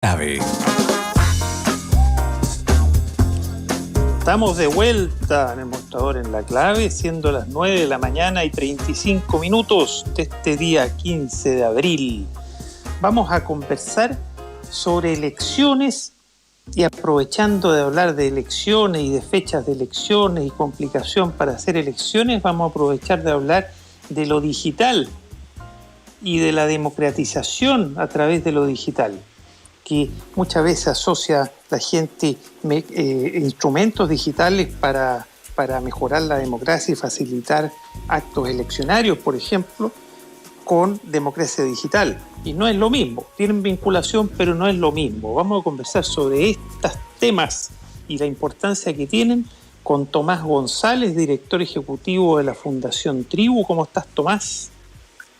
Clave. Estamos de vuelta en el mostrador en la clave, siendo las 9 de la mañana y 35 minutos de este día 15 de abril. Vamos a conversar sobre elecciones y, aprovechando de hablar de elecciones y de fechas de elecciones y complicación para hacer elecciones, vamos a aprovechar de hablar de lo digital y de la democratización a través de lo digital, que muchas veces asocia la gente instrumentos digitales para mejorar la democracia y facilitar actos eleccionarios, por ejemplo, con democracia digital. Y no es lo mismo, tienen vinculación, pero no es lo mismo. Vamos a conversar sobre estos temas y la importancia que tienen con Tomás González, director ejecutivo de la Fundación Tribu. ¿Cómo estás, Tomás?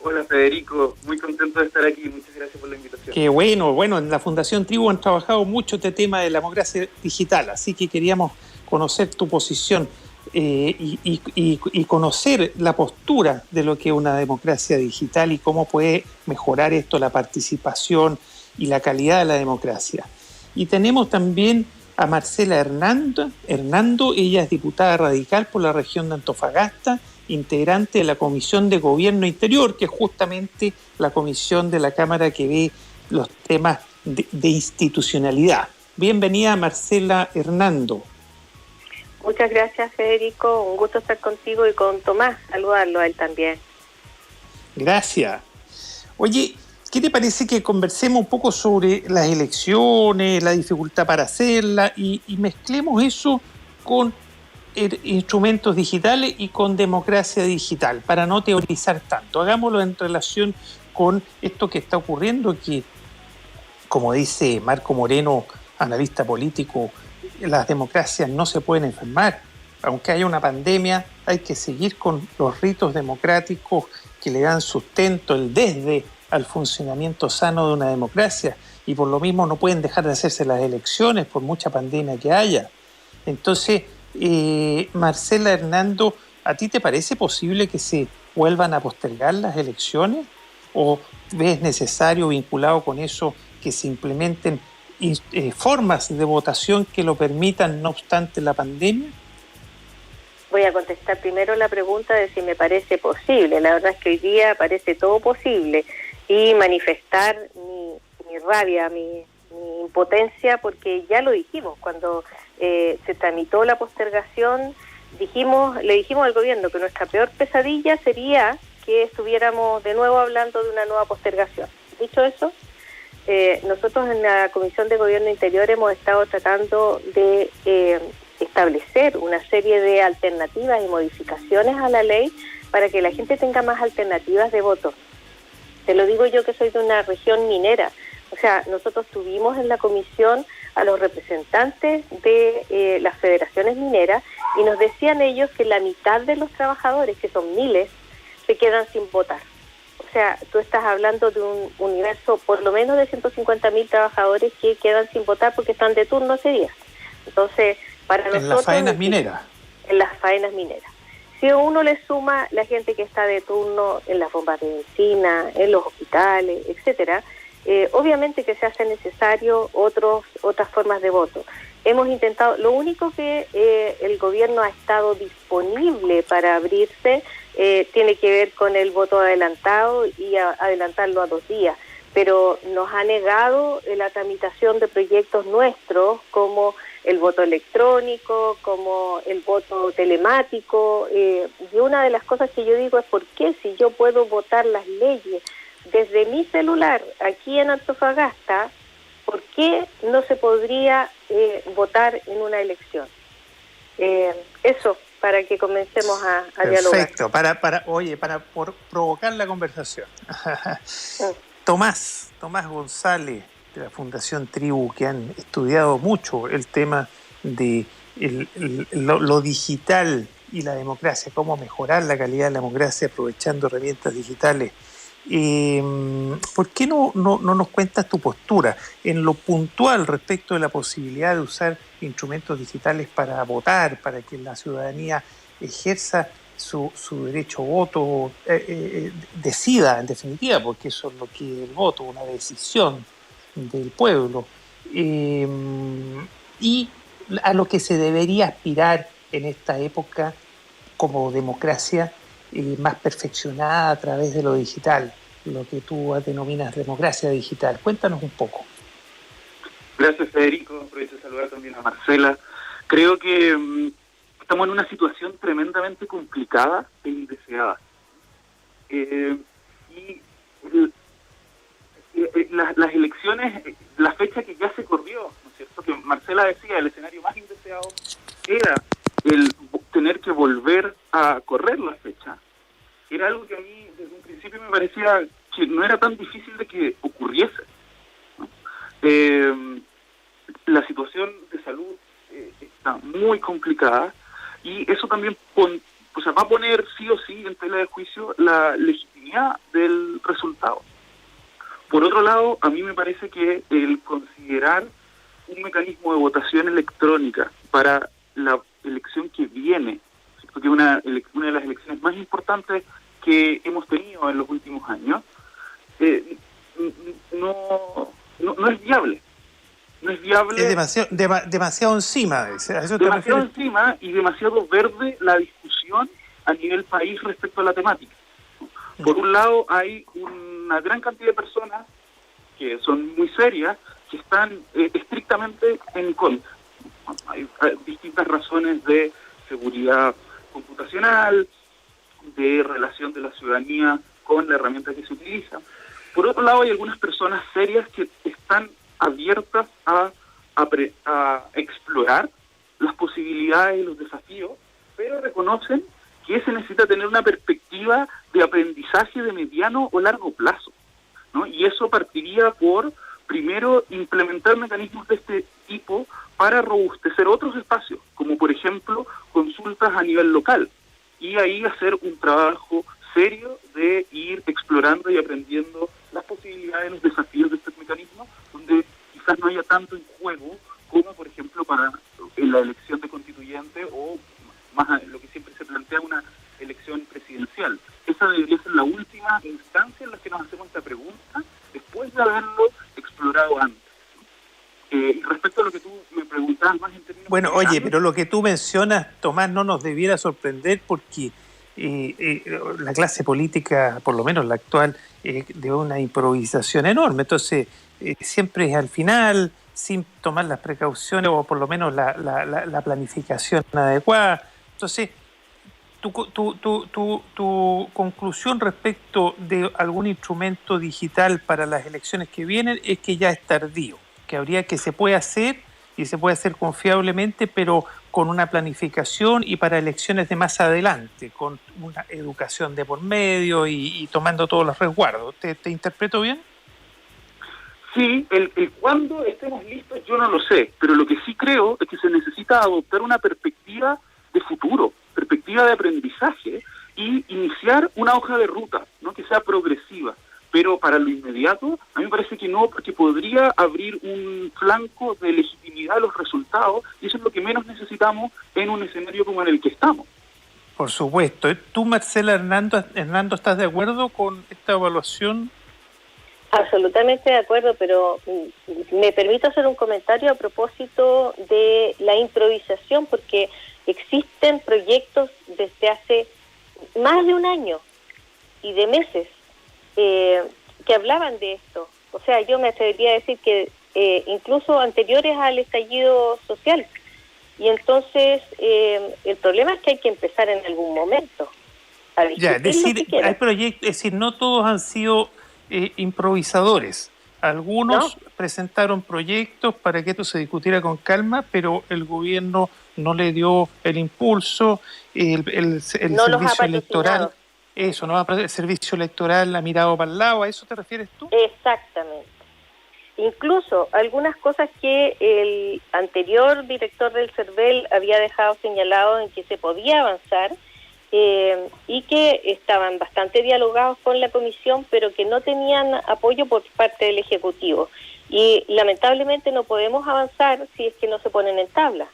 Hola Federico, muy contento de estar aquí, muchas gracias por la invitación. Qué bueno, en la Fundación Tribu han trabajado mucho este tema de la democracia digital, así que queríamos conocer tu posición y conocer la postura de lo que es una democracia digital y cómo puede mejorar esto la participación y la calidad de la democracia. Y tenemos también a Marcela Hernando, ella es diputada radical por la región de Antofagasta, integrante de la Comisión de Gobierno Interior, que es justamente la comisión de la Cámara que ve los temas de institucionalidad. Bienvenida, Marcela Hernando. Muchas gracias, Federico. Un gusto estar contigo y con Tomás. Saludarlo a él también. Gracias. Oye, ¿qué te parece que conversemos un poco sobre las elecciones, la dificultad para hacerlas y mezclemos eso con instrumentos digitales y con democracia digital, para no teorizar tanto? Hagámoslo en relación con esto que está ocurriendo, que, como dice Marco Moreno, analista político, las democracias no se pueden enfermar. Aunque haya una pandemia, hay que seguir con los ritos democráticos que le dan sustento, el desde al funcionamiento sano de una democracia, y por lo mismo no pueden dejar de hacerse las elecciones por mucha pandemia que haya. Entonces, Marcela Hernando, ¿a ti te parece posible que se vuelvan a postergar las elecciones? ¿O ves necesario, vinculado con eso, que se implementen formas de votación que lo permitan, no obstante la pandemia? Voy a contestar primero la pregunta de si me parece posible. La verdad es que hoy día parece todo posible, y manifestar mi rabia, mi impotencia, porque ya lo dijimos cuando se tramitó la postergación. Le dijimos al gobierno que nuestra peor pesadilla sería que estuviéramos de nuevo hablando de una nueva postergación. Dicho eso, nosotros en la Comisión de Gobierno Interior hemos estado tratando de establecer una serie de alternativas y modificaciones a la ley para que la gente tenga más alternativas de voto. Te lo digo yo, que soy de una región minera. O sea, nosotros tuvimos en la comisión a los representantes de las federaciones mineras, y nos decían ellos que la mitad de los trabajadores, que son miles, se quedan sin votar. O sea, tú estás hablando de un universo por lo menos de 150.000 trabajadores que quedan sin votar porque están de turno ese día. Entonces, para nosotros... En las faenas mineras. En las faenas mineras. Si uno le suma la gente que está de turno en las bombas de benzina, en los hospitales, etcétera, obviamente que se hace necesario otras formas de voto. Hemos intentado, lo único que el gobierno ha estado disponible para abrirse tiene que ver con el voto adelantado y adelantarlo a 2 días, pero nos ha negado la tramitación de proyectos nuestros, como el voto electrónico, como el voto telemático, y una de las cosas que yo digo es: ¿por qué, si yo puedo votar las leyes desde mi celular aquí en Antofagasta, por qué no se podría votar en una elección? Eso, para que comencemos a dialogar. Perfecto, para provocar la conversación. Tomás González, de la Fundación Tribu, que han estudiado mucho el tema de lo digital y la democracia, cómo mejorar la calidad de la democracia aprovechando herramientas digitales. ¿Por qué no nos cuentas tu postura en lo puntual respecto de la posibilidad de usar instrumentos digitales para votar, para que la ciudadanía ejerza su derecho a voto, decida en definitiva, porque eso es lo que es el voto, una decisión del pueblo. Y a lo que se debería aspirar en esta época como democracia más perfeccionada a través de lo digital, lo que tú denominas democracia digital. Cuéntanos un poco. Gracias, Federico. Aprovecho de saludar también a Marcela. Creo que estamos en una situación tremendamente complicada e indeseada. Las elecciones, la fecha que ya se corrió, ¿no es cierto? Que Marcela decía, el escenario más indeseado era el tener que volver a correr la fecha. Era algo que a mí desde un principio me parecía que no era tan difícil de que ocurriese, ¿no? La situación de salud está muy complicada y eso también va a poner sí o sí en tela de juicio la legitimidad del resultado. Por otro lado, a mí me parece que el considerar un mecanismo de votación electrónica para la elección que viene, ¿cierto? Que es una de las elecciones más importantes que hemos tenido en los últimos años, no es viable. No es viable. Es demasiado encima. Demasiado encima y demasiado verde la discusión a nivel país respecto a la temática. Por un lado, hay una gran cantidad de personas que son muy serias, que están estrictamente en contra. Hay distintas razones de seguridad computacional, de relación de la ciudadanía con la herramienta que se utiliza. Por otro lado, hay algunas personas serias que están abiertas a explorar las posibilidades y los desafíos, pero reconocen que se necesita tener una perspectiva de aprendizaje de mediano o largo plazo, ¿no? Y eso partiría por, primero, implementar mecanismos de este tipo para robustecer otros espacios, como por ejemplo consultas a nivel local, y ahí hacer un trabajo serio de ir explorando y aprendiendo las posibilidades, los desafíos de estos mecanismos, donde quizás no haya tanto en juego como, por ejemplo, para la elección de constituyente o más lo que siempre se plantea una elección presidencial. Esa debería ser la última instancia en la que nos hacemos esta pregunta, después de haberlo explorado antes. Y respecto a lo que tú me preguntabas más en términos... Bueno, oye, pero lo que tú mencionas, Tomás, no nos debiera sorprender porque la clase política, por lo menos la actual, de una improvisación enorme. Entonces, siempre es al final, sin tomar las precauciones o por lo menos la planificación adecuada. Entonces, tu conclusión respecto de algún instrumento digital para las elecciones que vienen es que ya es tardío, que se puede hacer y se puede hacer confiablemente, pero con una planificación y para elecciones de más adelante, con una educación de por medio y tomando todos los resguardos. ¿Te interpreto bien? Sí, el cuándo estemos listos yo no lo sé, pero lo que sí creo es que se necesita adoptar una perspectiva de futuro, perspectiva de aprendizaje y iniciar una hoja de ruta, ¿no? Que sea progresiva. Pero para lo inmediato, a mí me parece que no, porque podría abrir un flanco de legitimidad a los resultados, y eso es lo que menos necesitamos en un escenario como en el que estamos. Por supuesto. ¿Tú, Marcela Hernando, estás de acuerdo con esta evaluación? Absolutamente de acuerdo, pero me permito hacer un comentario a propósito de la improvisación, porque existen proyectos desde hace más de un año y de meses que hablaban de esto. O sea, yo me atrevería a decir que incluso anteriores al estallido social. Y entonces el problema es que hay que empezar en algún momento. Ya, es decir, hay proyectos, es decir, no todos han sido improvisadores. Algunos presentaron proyectos para que esto se discutiera con calma, pero el gobierno no le dio el impulso, el servicio electoral. Eso, ¿no? El servicio electoral ha mirado para el lado, ¿a eso te refieres tú? Exactamente. Incluso algunas cosas que el anterior director del CERVEL había dejado señalado en que se podía avanzar y que estaban bastante dialogados con la comisión, pero que no tenían apoyo por parte del Ejecutivo. Y lamentablemente no podemos avanzar si es que no se ponen en tabla.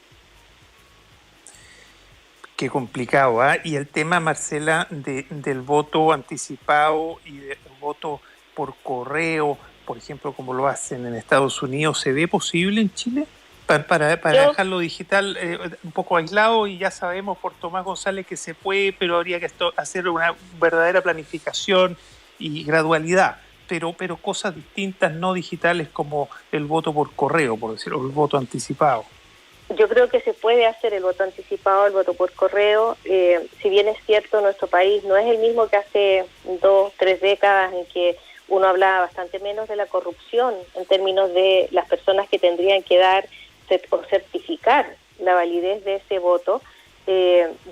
Qué complicado, ¿eh? Y el tema, Marcela, del voto anticipado y del voto por correo, por ejemplo, como lo hacen en Estados Unidos, ¿se ve posible en Chile? Para dejarlo digital un poco aislado, y ya sabemos por Tomás González que se puede, pero habría que hacer una verdadera planificación y gradualidad, pero cosas distintas, no digitales, como el voto por correo, por decirlo, el voto anticipado. Yo creo que se puede hacer el voto anticipado, el voto por correo. Si bien es cierto, nuestro país no es el mismo que hace 2, 3 décadas, en que uno hablaba bastante menos de la corrupción en términos de las personas que tendrían que dar o certificar la validez de ese voto.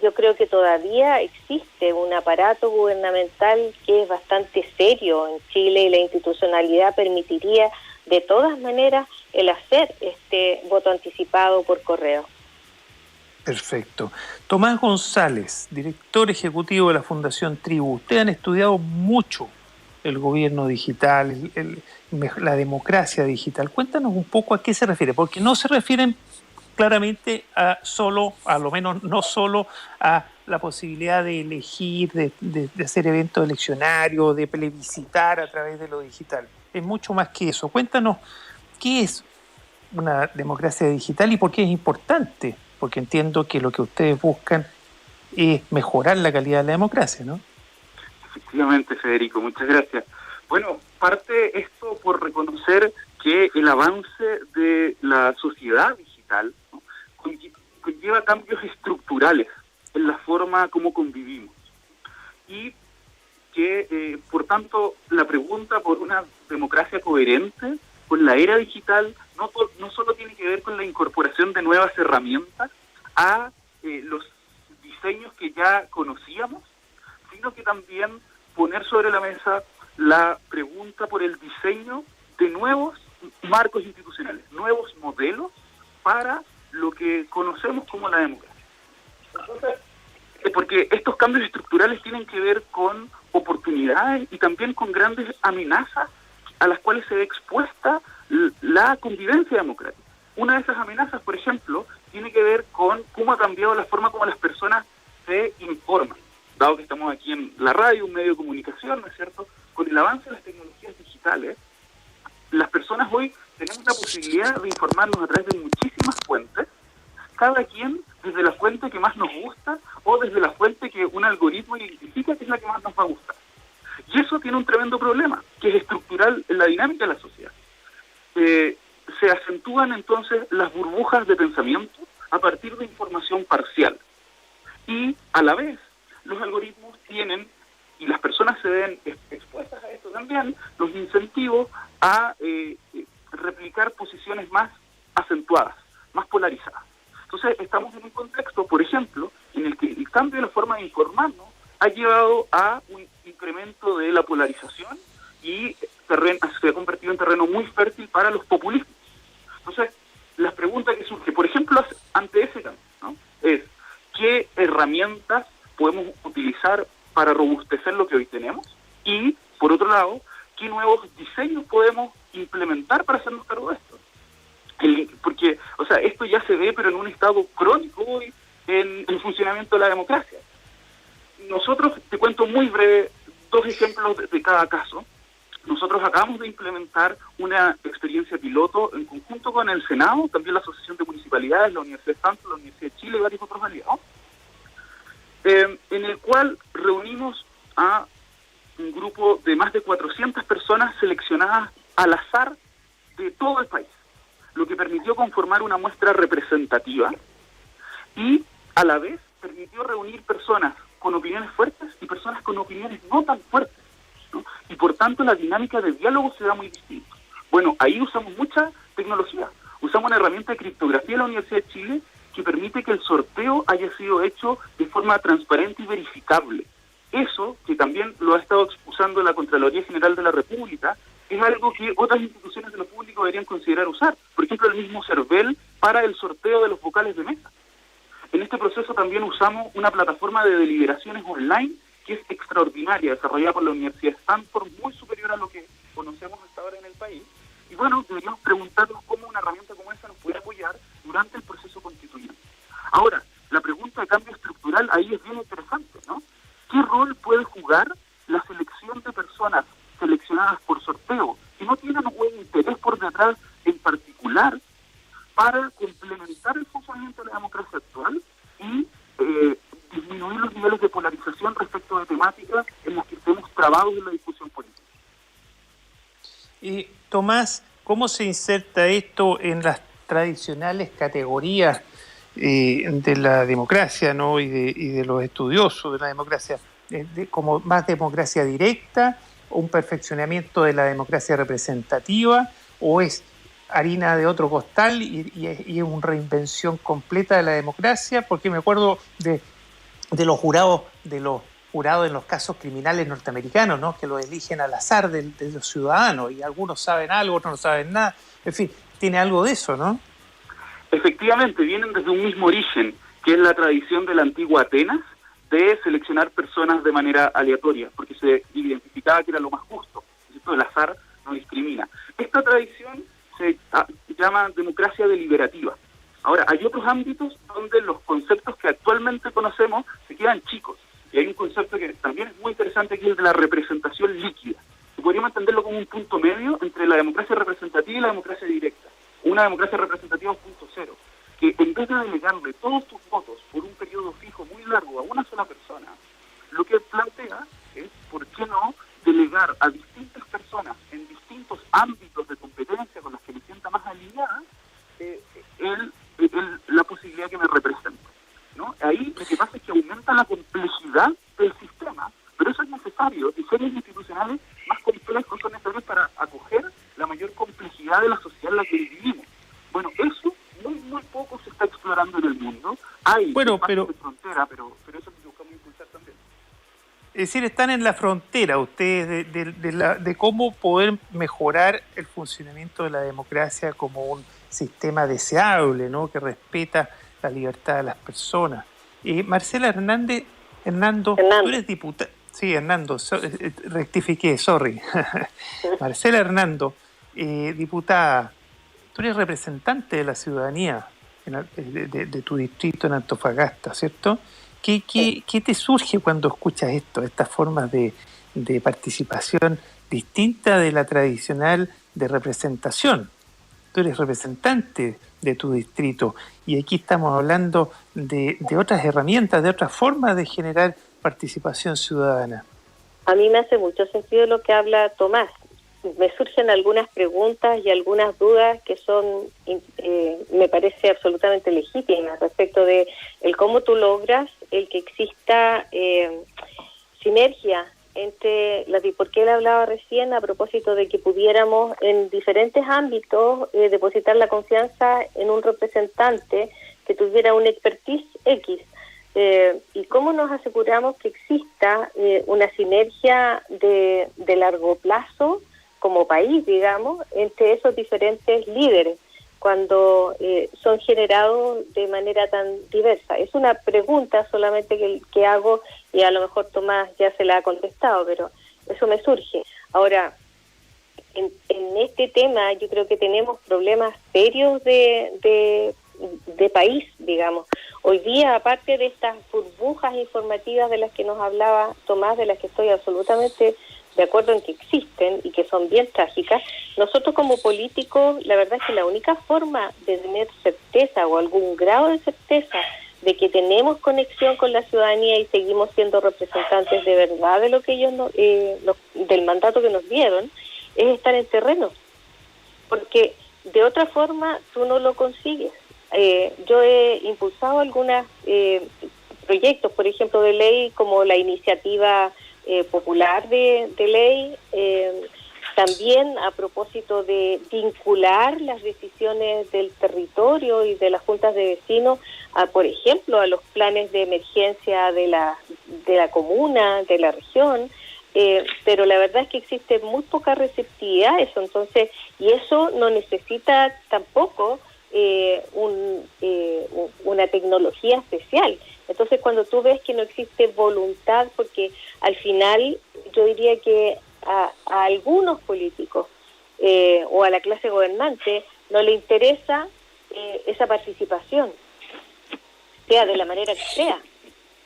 Yo creo que todavía existe un aparato gubernamental que es bastante serio en Chile, y la institucionalidad permitiría de todas maneras el hacer este voto anticipado por correo. Perfecto. Tomás González, director ejecutivo de la Fundación Tribu. Ustedes han estudiado mucho el gobierno digital, la democracia digital. Cuéntanos un poco a qué se refiere, porque no se refieren claramente a lo menos no solo a la posibilidad de elegir, de hacer eventos eleccionarios, de plebiscitar a través de lo digital. Es mucho más que eso. Cuéntanos qué es una democracia digital y por qué es importante, porque entiendo que lo que ustedes buscan es mejorar la calidad de la democracia, ¿no? Efectivamente, Federico, muchas gracias. Bueno, parte esto por reconocer que el avance de la sociedad digital, ¿no?, conlleva cambios estructurales en la forma como convivimos, y que, por tanto, la pregunta por una democracia coherente con la era digital no solo tiene que ver con la incorporación de nuevas herramientas a los diseños que ya conocíamos, sino que también poner sobre la mesa la pregunta por el diseño de nuevos marcos institucionales, nuevos modelos para lo que conocemos como la democracia. Entonces, porque estos cambios estructurales tienen que ver con oportunidades y también con grandes amenazas a las cuales se ve expuesta la convivencia democrática. Una de esas amenazas, por ejemplo, tiene que ver con cómo ha cambiado la forma como las personas se informan. Dado que estamos aquí en la radio, un medio de comunicación, ¿no es cierto? Con el avance de las tecnologías digitales, las personas hoy tenemos la posibilidad de informarnos a través de muchísimas fuentes, cada quien desde la fuente que más nos gusta o desde la fuente que un algoritmo identifica que es la que más nos va a gustar. Y eso tiene un tremendo problema, que es estructural en la dinámica de la sociedad. Se acentúan entonces las burbujas de pensamiento a partir de información parcial. Y a la vez, los algoritmos tienen, y las personas se ven expuestas a esto también, los incentivos a replicar posiciones más acentuadas, más polarizadas. Entonces, estamos en un contexto, por ejemplo, en el que el cambio de la forma de informarnos ha llevado a un incremento de la polarización y se ha convertido en terreno muy fértil para los populismos. Entonces, la pregunta que surge, por ejemplo, ante ese cambio, ¿no?, es ¿qué herramientas podemos utilizar para robustecer lo que hoy tenemos? Y, por otro lado, ¿qué nuevos diseños podemos implementar para hacernos cargo de esto? Porque, o sea, esto ya se ve, pero en un estado crónico hoy en el funcionamiento de la democracia. Nosotros, te cuento muy breve, 2 ejemplos de cada caso. Nosotros acabamos de implementar una experiencia piloto en conjunto con el Senado, también la Asociación de Municipalidades, la Universidad de Stanford, la Universidad de Chile y varios otros aliados, en el cual reunimos a un grupo de más de 400 personas seleccionadas al azar de todo el país, lo que permitió conformar una muestra representativa y a la vez permitió reunir personas con opiniones fuertes y personas con opiniones no tan fuertes, ¿no? Y por tanto la dinámica de diálogo se da muy distinta. Bueno, ahí usamos mucha tecnología. Usamos una herramienta de criptografía de la Universidad de Chile que permite que el sorteo haya sido hecho de forma transparente y verificable. Eso, que también lo ha estado usando la Contraloría General de la República, es algo que otras instituciones de lo público deberían considerar usar. Por ejemplo, el mismo CERVEL para el sorteo de los vocales de mesa. En este proceso también usamos una plataforma de deliberaciones online que es extraordinaria, desarrollada por la Universidad de Stanford, muy superior a lo que conocemos hasta ahora en el país. Y bueno, deberíamos preguntarnos cómo una herramienta como esa nos puede apoyar durante el proceso constituyente. Ahora, la pregunta de cambio estructural ahí es bien interesante, ¿no? ¿Qué rol puede jugar la selección de personas seleccionadas por sorteo que no tienen un para complementar el funcionamiento de la democracia actual y disminuir los niveles de polarización respecto de temáticas en las que estemos trabados en la discusión política. Tomás, ¿cómo se inserta esto en las tradicionales categorías de la democracia, ¿no? y de los estudiosos de la democracia? ¿Como más democracia directa, un perfeccionamiento de la democracia representativa, o es harina de otro costal y es una reinvención completa de la democracia? Porque me acuerdo de los jurados en los casos criminales norteamericanos, ¿no? Que lo eligen al azar de los ciudadanos, y algunos saben algo, otros no saben nada. En fin, tiene algo de eso, ¿no? Efectivamente, vienen desde un mismo origen, que es la tradición de la antigua Atenas, de seleccionar personas de manera aleatoria, porque se identificaba que era lo más justo, ¿cierto? El azar no discrimina. Esta tradición se llama democracia deliberativa. Ahora, hay otros ámbitos donde los conceptos que actualmente conocemos se quedan chicos, y hay un concepto que también es muy interesante, que es el de la representación líquida. Y podríamos entenderlo como un punto medio entre la democracia representativa y la democracia directa. Una democracia representativa 1.0, que en vez de delegarle todos tus votos por un periodo fijo muy largo a una sola persona, lo que plantea es, ¿por qué no delegar a distintas personas en distintos ámbitos de competencia con las que me sienta más alineada la posibilidad que me represente, ¿no? Ahí lo que pasa es que aumenta la complejidad del sistema, pero eso es necesario. Diseños institucionales más complejos son necesarios para acoger la mayor complejidad de la sociedad en la que vivimos. Bueno, eso muy poco se está explorando en el mundo. Hay espacios de frontera, pero eso es lo que buscamos impulsar también. Es decir, están en la frontera ustedes de cómo poder mejorar el funcionamiento de la democracia como un sistema deseable, ¿no? Que respeta la libertad de las personas. Marcela Hernando, tú eres diputada. Sí, Hernando, rectifiqué, sorry. Marcela Hernando, diputada, tú eres representante de la ciudadanía de tu distrito en Antofagasta, ¿cierto? ¿Qué te surge cuando escuchas estas formas de participación distinta de la tradicional de representación? Tú eres representante de tu distrito y aquí estamos hablando de otras herramientas, de otras formas de generar participación ciudadana. A mí me hace mucho sentido lo que habla Tomás. Me surgen algunas preguntas y algunas dudas que son, me parece absolutamente legítimas respecto de el cómo tú logras el que exista sinergia entre porque él hablaba recién a propósito de que pudiéramos en diferentes ámbitos depositar la confianza en un representante que tuviera un expertise X. Y cómo nos aseguramos que exista una sinergia de largo plazo como país, digamos, entre esos diferentes líderes cuando son generados de manera tan diversa. Es una pregunta solamente que hago y a lo mejor Tomás ya se la ha contestado, pero eso me surge. Ahora, en este tema yo creo que tenemos problemas serios de país, digamos. Hoy día, aparte de estas burbujas informativas de las que nos hablaba Tomás, de las que estoy absolutamente de acuerdo en que existen y que son bien trágicas, nosotros como políticos, la verdad es que la única forma de tener certeza o algún grado de certeza de que tenemos conexión con la ciudadanía y seguimos siendo representantes de verdad de lo que ellos del mandato que nos dieron, es estar en terreno, porque de otra forma tú no lo consigues. Yo he impulsado algunos proyectos, por ejemplo, de ley, como la iniciativa popular de ley, también a propósito de vincular las decisiones del territorio y de las juntas de vecinos, por ejemplo, a los planes de emergencia de la comuna, de la región, pero la verdad es que existe muy poca receptividad a eso, entonces, y eso no necesita tampoco una tecnología especial. Entonces, cuando tú ves que no existe voluntad, porque al final yo diría que a algunos políticos o a la clase gobernante no le interesa esa participación, sea de la manera que sea.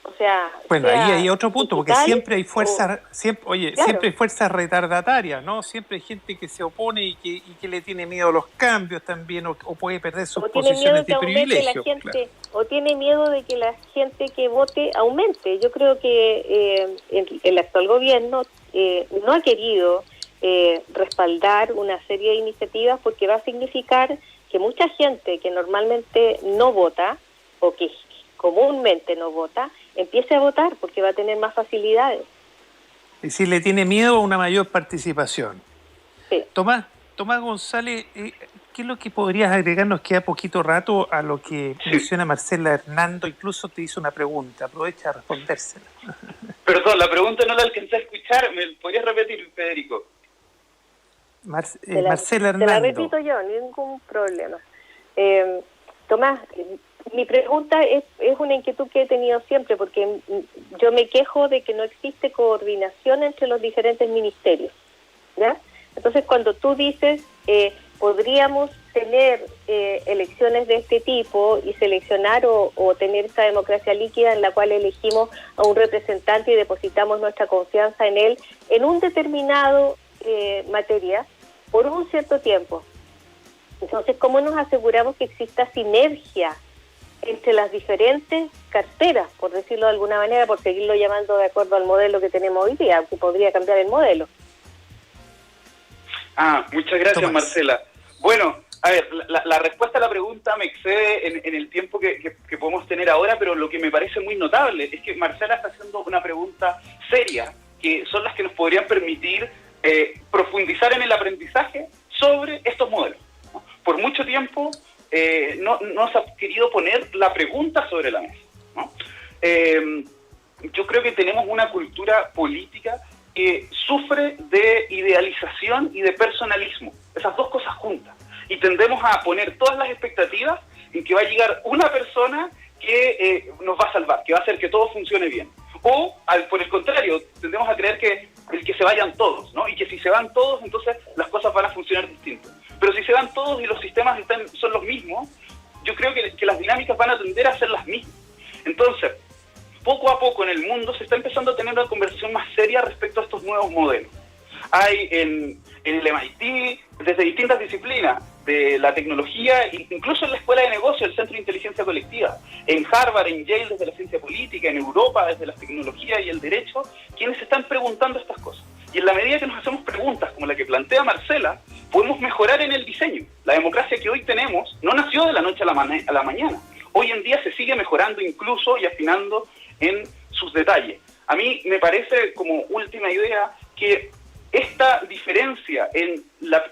O sea, Bueno, ahí hay otro punto, porque siempre hay fuerzas, claro, siempre hay fuerzas retardatarias, ¿no? Siempre hay gente que se opone y que le tiene miedo a los cambios también, o puede perder sus posiciones de privilegio. Claro. O tiene miedo de que la gente que vote aumente. Yo creo que el actual gobierno no ha querido respaldar una serie de iniciativas porque va a significar que mucha gente que normalmente no vota o que comúnmente no vota, empiece a votar porque va a tener más facilidades. Es decir, le tiene miedo a una mayor participación. Sí. Tomás González, ¿qué es lo que podrías agregar? Nos queda poquito rato a lo que menciona Marcela Hernando. Incluso te hizo una pregunta, aprovecha a respondérsela. Perdón, la pregunta no la alcancé a escuchar, ¿me podrías repetir, Federico? Marcela Hernando. Te la repito yo, ningún problema. Tomás, mi pregunta es una inquietud que he tenido siempre, porque yo me quejo de que no existe coordinación entre los diferentes ministerios, ¿ya? Entonces, cuando tú dices, podríamos tener elecciones de este tipo y seleccionar o tener esta democracia líquida en la cual elegimos a un representante y depositamos nuestra confianza en él en un determinado materia por un cierto tiempo. Entonces, ¿cómo nos aseguramos que exista sinergia entre las diferentes carteras, por decirlo de alguna manera, por seguirlo llamando de acuerdo al modelo que tenemos hoy día, aunque podría cambiar el modelo? Muchas gracias, Tomás. Marcela. Bueno, a ver, la respuesta a la pregunta me excede en el tiempo que podemos tener ahora, pero lo que me parece muy notable es que Marcela está haciendo una pregunta seria, que son las que nos podrían permitir profundizar en el aprendizaje sobre estos modelos, ¿no? Por mucho tiempo no se ha querido poner la pregunta sobre la mesa, ¿no? Yo creo que tenemos una cultura política que sufre de idealización y de personalismo, esas dos cosas juntas, y tendemos a poner todas las expectativas en que va a llegar una persona que nos va a salvar, que va a hacer que todo funcione bien. O, por el contrario, tendemos a creer que se vayan todos, ¿no? Y que si se van todos, entonces las cosas van a funcionar distinto. Pero si se van todos y los sistemas son los mismos, yo creo que las dinámicas van a tender a ser las mismas. Entonces, poco a poco en el mundo se está empezando a tener una conversación más seria respecto a estos nuevos modelos. Hay en el MIT, desde distintas disciplinas, de la tecnología, incluso en la Escuela de Negocios, el Centro de Inteligencia Colectiva, en Harvard, en Yale, desde la ciencia política, en Europa, desde la tecnología y el derecho, quienes se están preguntando estas cosas. Y en la medida que nos hacemos preguntas como la que plantea Marcela, podemos mejorar en el diseño. La democracia que hoy tenemos no nació de la noche a la mañana. Hoy en día se sigue mejorando incluso y afinando en sus detalles. A mí me parece, como última idea, que esta diferencia en la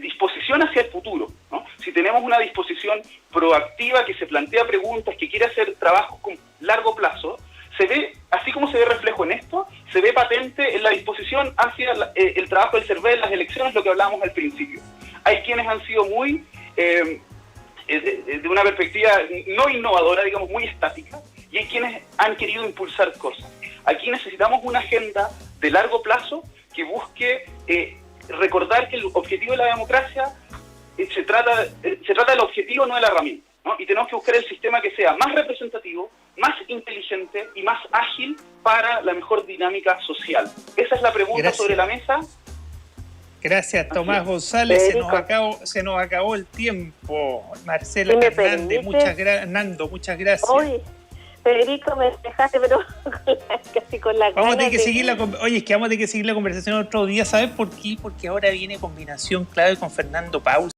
disposición hacia el futuro, ¿no? Si tenemos una disposición proactiva que se plantea preguntas, que quiere hacer trabajos con largo plazo, se ve, así como se ve reflejo en esto, se ve patente en la disposición hacia el trabajo del CERVEL en las elecciones, lo que hablábamos al principio. Hay quienes han sido muy, de una perspectiva no innovadora, digamos, muy estática, y hay quienes han querido impulsar cosas. Aquí necesitamos una agenda de largo plazo que busque recordar que el objetivo de la democracia se trata del objetivo, no de la herramienta, ¿no? Y tenemos que buscar el sistema que sea más representativo, más inteligente y más ágil para la mejor dinámica social. Esa es la pregunta sobre la mesa. Gracias, Tomás González. Se nos acabó el tiempo. Marcela Hernández, Nando, muchas gracias. Oye, Federico, me dejaste, pero casi con la vamos a tener que seguir Oye, es que vamos a tener que seguir la conversación otro día. ¿Sabes por qué? Porque ahora viene combinación clave con Fernando Paul.